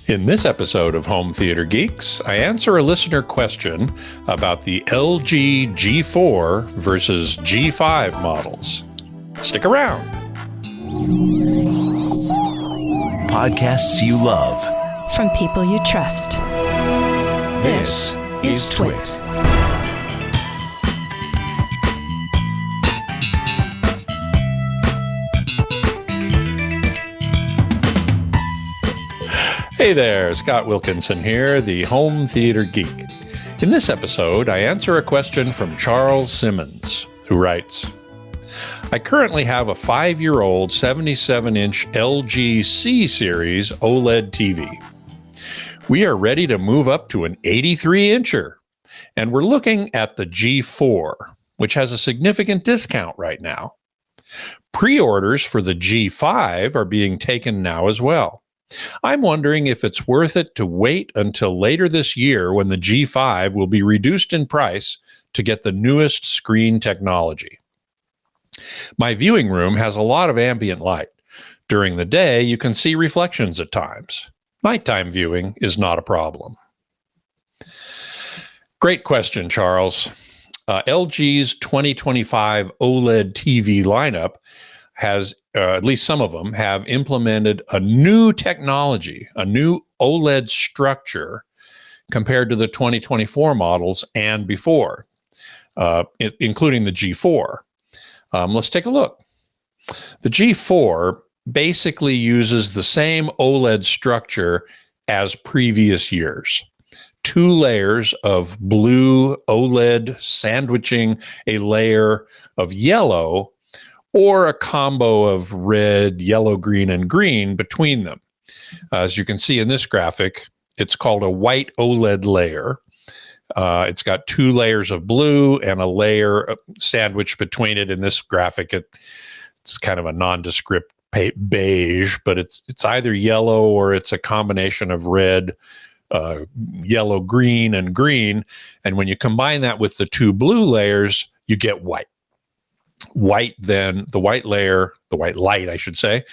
In this episode of Home Theater Geeks, I answer a listener question about the LG G4 versus G5 models. Stick around. Podcasts you love. From people you trust. This is TWiT. Hey there, Scott Wilkinson here, the Home Theater Geek. In this episode, I answer a question from Charles Simmons, who writes, I currently have a 5-year-old 77-inch LG C-Series OLED TV. We are ready to move up to an 83-incher, and we're looking at the G4, which has a significant discount right now. Pre-orders for the G5 are being taken now as well. I'm wondering if it's worth it to wait until later this year when the G5 will be reduced in price to get the newest screen technology. My viewing room has a lot of ambient light. During the day, you can see reflections at times. Nighttime viewing is not a problem. Great question, Charles. LG's 2025 OLED TV lineup has, at least some of them, have implemented a new technology, a new OLED structure compared to the 2024 models and before, including the G4. Let's take a look. The G4 basically uses the same OLED structure as previous years. 2 layers of blue OLED sandwiching a layer of yellow, or a combo of red, yellow, green, and green between them. As you can see in this graphic, it's called a white OLED layer. It's got 2 layers of blue and a layer sandwiched between it. In this graphic, it's kind of a nondescript beige, but it's either yellow or it's a combination of red, yellow, green, and green. And when you combine that with the 2 blue layers, you get white. Then the white layer, the white light, I should say,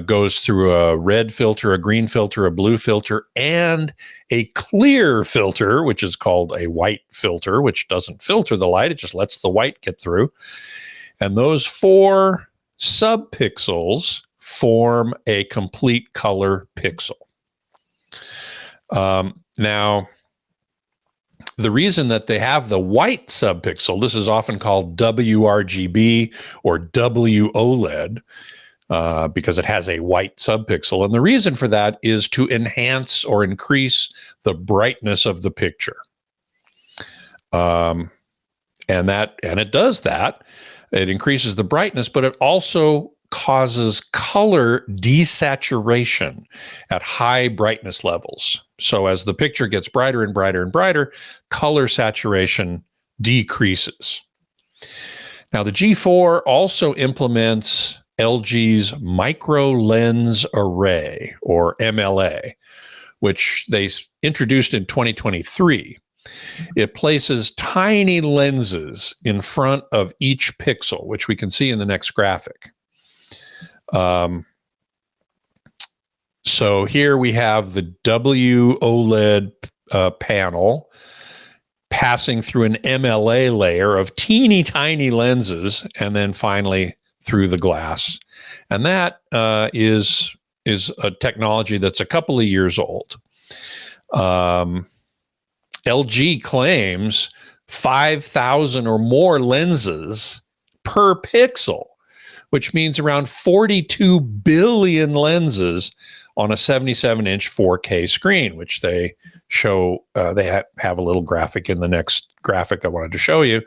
goes through a red filter, a green filter, a blue filter, and a clear filter, which is called a white filter, which doesn't filter the light. It just lets the white get through. And those 4 subpixels form a complete color pixel. Now, the reason that they have the white subpixel, this is often called WRGB or WOLED, because it has a white subpixel. And the reason for that is to enhance or increase the brightness of the picture. And it does that. It increases the brightness, but it also causes color desaturation at high brightness levels. So as the picture gets brighter and brighter and brighter, color saturation decreases. Now, the G4 also implements LG's micro lens array, or MLA, which they introduced in 2023. It places tiny lenses in front of each pixel, which we can see in the next graphic. So here we have the WOLED panel passing through an MLA layer of teeny tiny lenses, and then finally through the glass. And that is a technology that's a couple of years old. LG claims 5,000 or more lenses per pixel, which means around 42 billion lenses on a 77-inch 4K screen, which they show, they have a little graphic in the next graphic I wanted to show you,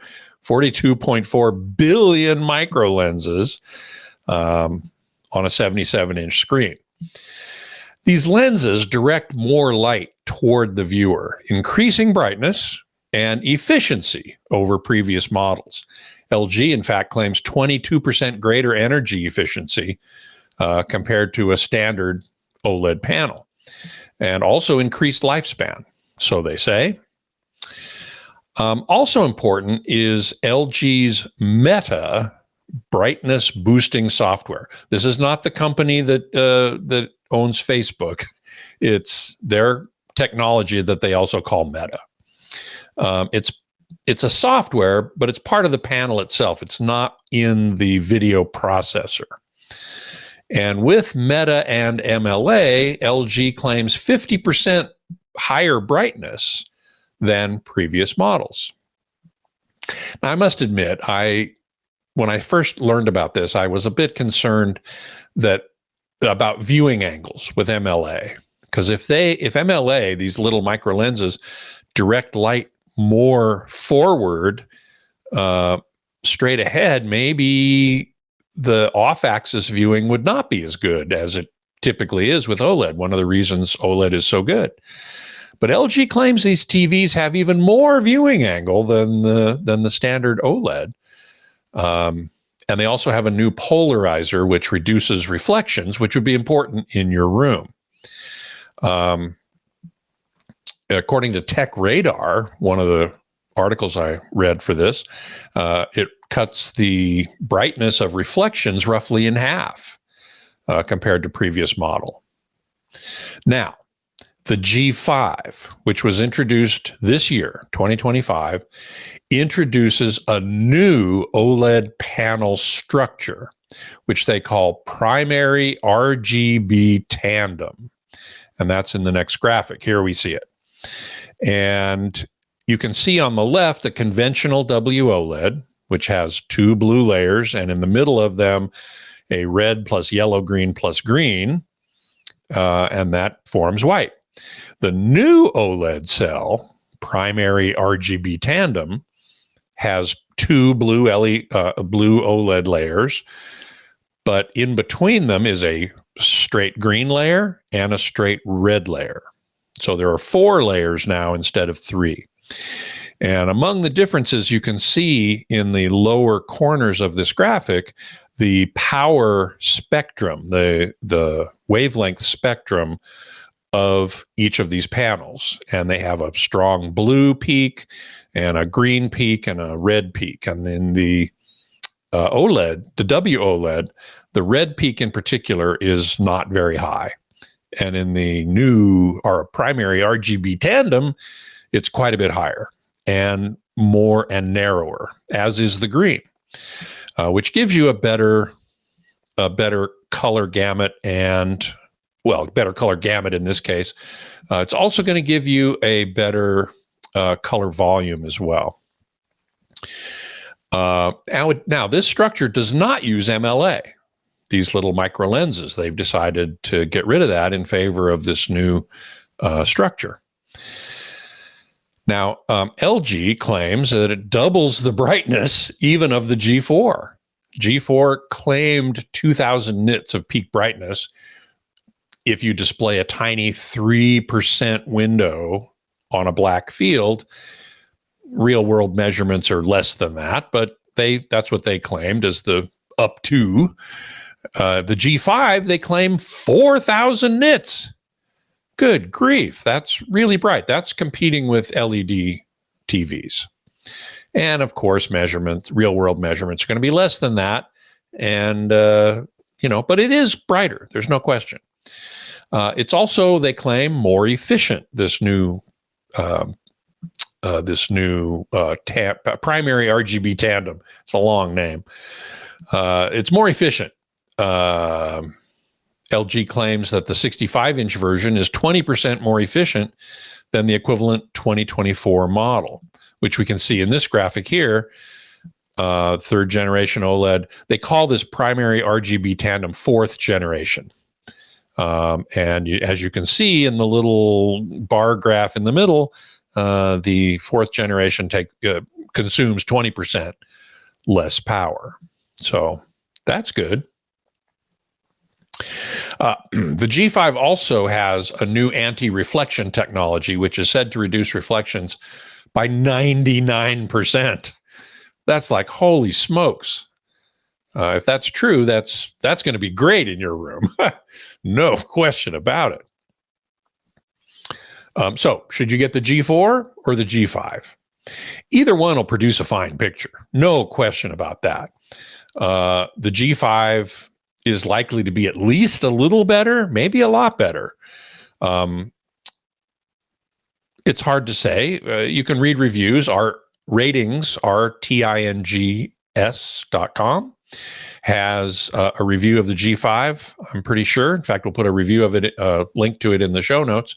42.4 billion micro lenses on a 77-inch screen. These lenses direct more light toward the viewer, increasing brightness and efficiency over previous models. LG, in fact, claims 22% greater energy efficiency compared to a standard OLED panel, and also increased lifespan, so they say. Also important is LG's Meta brightness boosting software. This is not the company that owns Facebook. It's their technology that they also call Meta. It's a software, but it's part of the panel itself. It's not in the video processor. And with Meta and MLA, LG claims 50% higher brightness than previous models. Now, I must admit, when I first learned about this, I was a bit concerned about viewing angles with MLA. Because if MLA, these little micro lenses, direct light more forward, straight ahead, maybe the off-axis viewing would not be as good as it typically is with OLED. One of the reasons OLED is so good. But LG claims these TVs have even more viewing angle than the standard OLED. And they also have a new polarizer, which reduces reflections, which would be important in your room. According to Tech Radar, one of the articles I read for this, it cuts the brightness of reflections roughly in half compared to previous model. Now, the G5, which was introduced this year, 2025, introduces a new OLED panel structure, which they call primary RGB tandem. And that's in the next graphic. Here we see it. And you can see on the left a conventional WOLED, which has two blue layers, and in the middle of them, a red plus yellow, green plus green, and that forms white. The new OLED cell, primary RGB tandem, has two blue OLED layers, but in between them is a straight green layer and a straight red layer. So there are 4 layers now instead of 3. And among the differences, you can see in the lower corners of this graphic, the power spectrum, the wavelength spectrum of each of these panels. And they have a strong blue peak and a green peak and a red peak. And then the OLED, the WOLED, the red peak in particular is not very high. And in the new or primary RGB tandem, it's quite a bit higher and more and narrower, as is the green, which gives you a better color gamut and, well, better color gamut in this case. It's also going to give you a better color volume as well. Now, this structure does not use MLA. These little micro lenses, they've decided to get rid of that in favor of this new structure. Now, LG claims that it doubles the brightness even of the G4. G4 claimed 2,000 nits of peak brightness if you display a tiny 3% window on a black field. Real world measurements are less than that, but that's what they claimed as the up to. The G5, they claim 4,000 nits. Good grief, that's really bright. That's competing with LED TVs. And of course, real world measurements are going to be less than that. And, but it is brighter. There's no question. It's also, they claim, more efficient, this new primary RGB tandem. It's a long name. It's more efficient. LG claims that the 65-inch version is 20% more efficient than the equivalent 2024 model, which we can see in this graphic here. Third generation OLED. They call this primary RGB tandem 4th generation. As you can see in the little bar graph in the middle, the 4th generation consumes 20% less power. So that's good. The G5 also has a new anti-reflection technology, which is said to reduce reflections by 99%. That's like, holy smokes. If that's true, that's going to be great in your room. No question about it. So should you get the G4 or the G5? Either one will produce a fine picture. No question about that. The G5 is likely to be at least a little better, maybe a lot better. It's hard to say. You can read reviews. Our ratings, RTINGS.com, has a review of the G5, I'm pretty sure. In fact, we'll put a review of it, link to it in the show notes.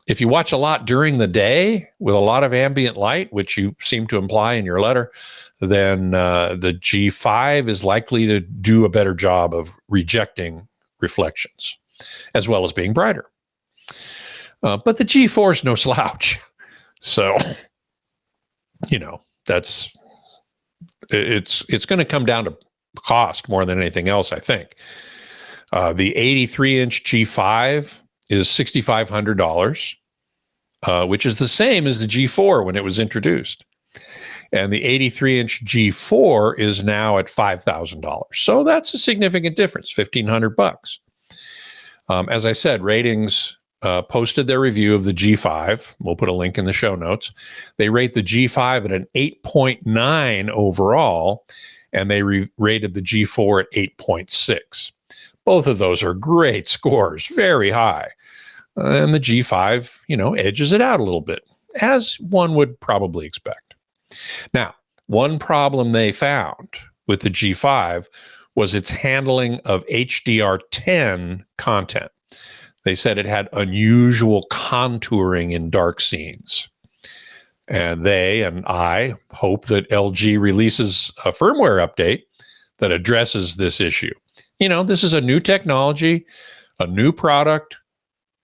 If you watch a lot during the day with a lot of ambient light, which you seem to imply in your letter, then the G5 is likely to do a better job of rejecting reflections, as well as being brighter. But the G4 is no slouch. So, it's going to come down to cost more than anything else, I think. The 83-inch G5 is $6,500, which is the same as the G4 when it was introduced. And the 83-inch G4 is now at $5,000. So that's a significant difference, $1,500. As I said, Ratings posted their review of the G5. We'll put a link in the show notes. They rate the G5 at an 8.9 overall, and they rated the G4 at 8.6. Both of those are great scores, very high. And the G5, edges it out a little bit, as one would probably expect. Now, one problem they found with the G5 was its handling of HDR10 content. They said it had unusual contouring in dark scenes. And they and I hope that LG releases a firmware update that addresses this issue. This is a new technology, a new product,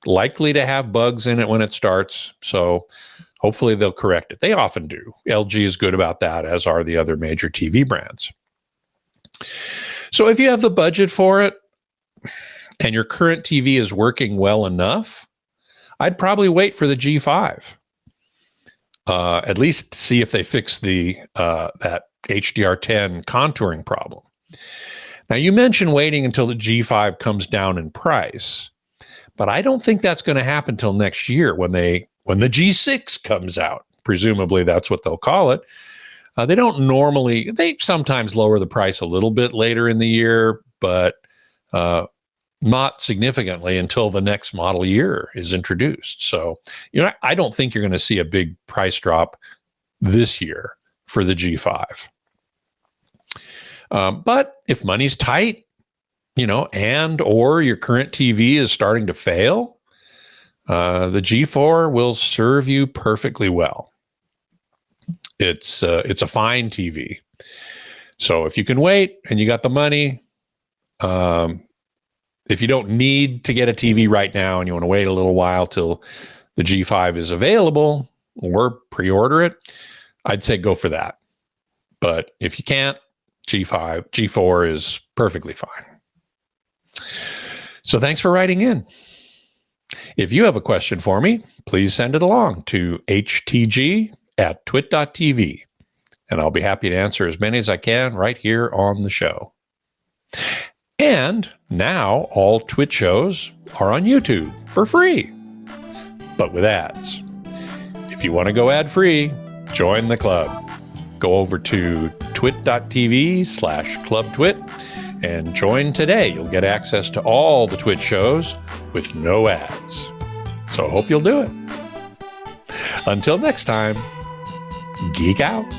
likely to have bugs in it when it starts. So hopefully they'll correct it. They often do. LG is good about that, as are the other major TV brands. So if you have the budget for it, and your current TV is working well enough, I'd probably wait for the G5. At least see if they fix that HDR10 contouring problem. Now, you mentioned waiting until the G5 comes down in price, but I don't think that's going to happen until next year when the G6 comes out. Presumably, that's what they'll call it. They sometimes lower the price a little bit later in the year, but not significantly until the next model year is introduced. So, I don't think you're going to see a big price drop this year for the G5. But if money's tight, and or your current TV is starting to fail, the G4 will serve you perfectly well. It's a fine TV. So if you can wait and you got the money, if you don't need to get a TV right now and you want to wait a little while till the G5 is available or pre-order it, I'd say go for that. But if you can't, G4 is perfectly fine. So thanks for writing in. If you have a question for me, please send it along to htg@twit.tv, and I'll be happy to answer as many as I can right here on the show. And now all TWiT shows are on YouTube for free, but with ads. If you want to go ad-free, join the club. Go over to twit.tv/clubtwit and join today. You'll get access to all the TWiT shows with no ads. So I hope you'll do it. Until next time, geek out.